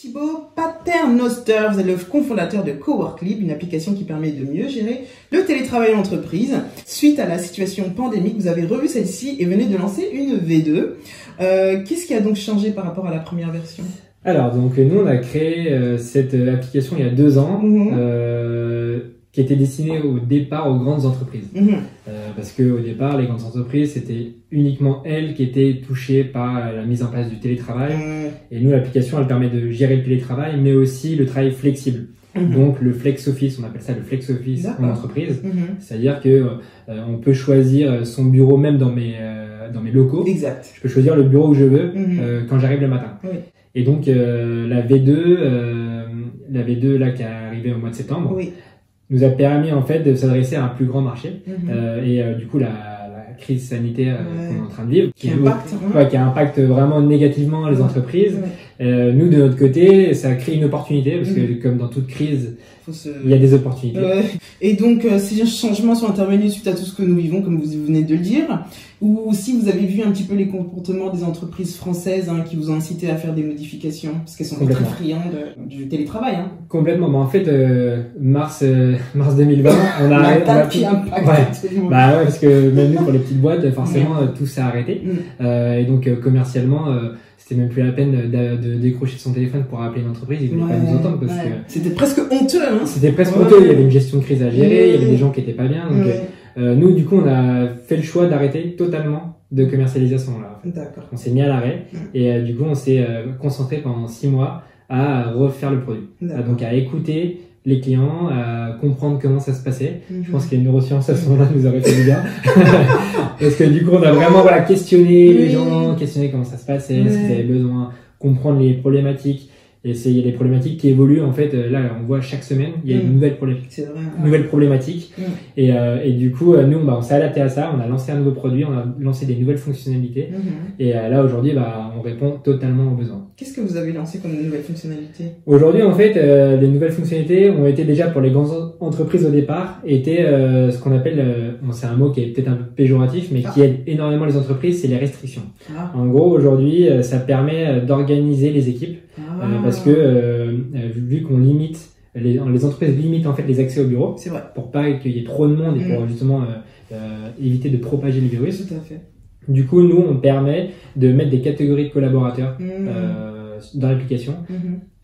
Thibaut Paternoster, vous êtes le cofondateur de Coworklib, une application qui permet de mieux gérer le télétravail en entreprise. Suite à la situation pandémique, vous avez revu celle-ci et venez de lancer une V2. Qu'est-ce qui a donc changé par rapport à la première version? Alors, donc nous, on a créé cette application il y a 2 ans, qui était destinée au départ aux grandes entreprises. Parce que au départ, les grandes entreprises, c'était uniquement elles qui étaient touchées par la mise en place du télétravail. Et nous, l'application, elle permet de gérer le télétravail, mais aussi le travail flexible. Donc le flex office, on appelle ça le flex office en entreprise. C'est-à-dire que on peut choisir son bureau même dans mes locaux. Exact. Je peux choisir le bureau que je veux quand j'arrive le matin. Et donc la V2 là qui est arrivée au mois de septembre, nous a permis en fait de s'adresser à un plus grand marché. Et du coup la crise sanitaire qu'on est en train de vivre, qui impacte vraiment négativement les entreprises. Nous de notre côté, ça crée une opportunité parce que comme dans toute crise, il y a des opportunités. Et donc ces changements sont intervenus suite à tout ce que nous vivons, comme vous venez de le dire, ou si vous avez vu un petit peu les comportements des entreprises françaises qui vous ont incité à faire des modifications, parce qu'elles sont très friandes du télétravail. Complètement. En fait, mars 2020, on a qui impacte tout le monde. Parce que même nous, pour les petites boîtes, forcément, tout s'est arrêté. Et donc, commercialement, c'était même plus la peine de décrocher son téléphone pour appeler une entreprise. Ils voulaient pas nous entendre parce que c'était presque honteux. C'était presque honteux. Il y avait une gestion de crise à gérer. Il y avait des gens qui étaient pas bien. Donc, nous, du coup, on a fait le choix d'arrêter totalement de commercialisation là. D'accord. On s'est mis à l'arrêt et du coup, on s'est concentré pendant 6 mois à refaire le produit. Donc, à écouter les clients, à comprendre comment ça se passait. Je pense que les neurosciences à ce moment-là nous auraient fait du bien. Parce que du coup, on a vraiment questionné les gens, questionné comment ça se passait, ce qu'ils avaient besoin, comprendre les problématiques. Et il y a des problématiques qui évoluent. En fait, là, on voit chaque semaine, il y a une nouvelle problématique. Et du coup, nous, on s'est adapté à ça. On a lancé un nouveau produit, on a lancé des nouvelles fonctionnalités. Et là, aujourd'hui, on répond totalement aux besoins. Qu'est-ce que vous avez lancé comme nouvelles fonctionnalités? Aujourd'hui, en fait, les nouvelles fonctionnalités ont été déjà pour les grandes entreprises au départ, étaient ce qu'on appelle, c'est un mot qui est peut-être un peu péjoratif, mais qui aide énormément les entreprises, c'est les restrictions. En gros, aujourd'hui, ça permet d'organiser les équipes. Parce que vu qu'on limite, les entreprises limitent en fait les accès au bureau, pour pas qu'il y ait trop de monde et pour justement éviter de propager le virus. Tout à fait. Du coup, nous, on permet de mettre des catégories de collaborateurs dans l'application.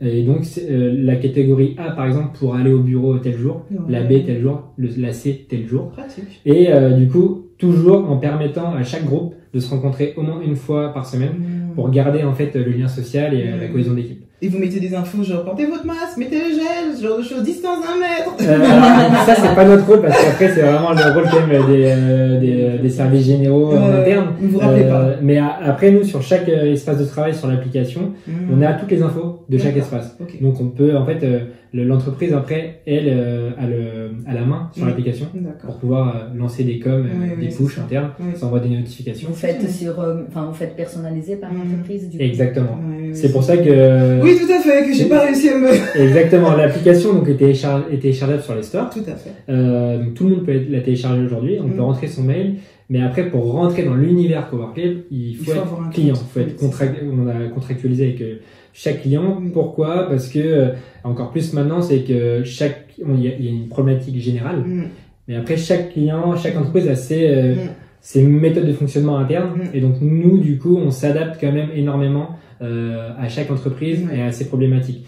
Et donc, la catégorie A, par exemple, pour aller au bureau tel jour, la B tel jour, la C tel jour. Pratique. Et du coup, toujours en permettant à chaque groupe de se rencontrer au moins une fois par semaine pour garder en fait le lien social et la cohésion d'équipe. Et vous mettez des infos genre portez votre masque, mettez le gel, ce genre de choses, distance d'1 mètre. Alors, ça c'est pas notre rôle parce qu'après c'est vraiment le rôle quand même des services généraux en interne. Vous vous rappelez pas. Mais après nous sur chaque espace de travail sur l'application, on a toutes les infos de chaque espace. Donc on peut en fait l'entreprise après elle a la main sur l'application pour pouvoir lancer des des push internes, s'envoie des notifications. Vous faites vous faites personnalisé par l'entreprise du coup. Exactement. C'est pour ça que oui, tout à fait, que j'ai pas réussi à me... Exactement, l'application donc est téléchargeable sur les stores. Tout à fait. Donc tout le monde peut la télécharger aujourd'hui, on peut rentrer son mail, mais après pour rentrer dans l'univers Coworklib, il faut être un client, on a contractualisé avec chaque client. Pourquoi? Parce que encore plus maintenant, c'est que il y a une problématique générale, mais après chaque client, chaque entreprise a ses méthodes de fonctionnement interne, et donc nous du coup on s'adapte quand même énormément à chaque entreprise et à ses problématiques.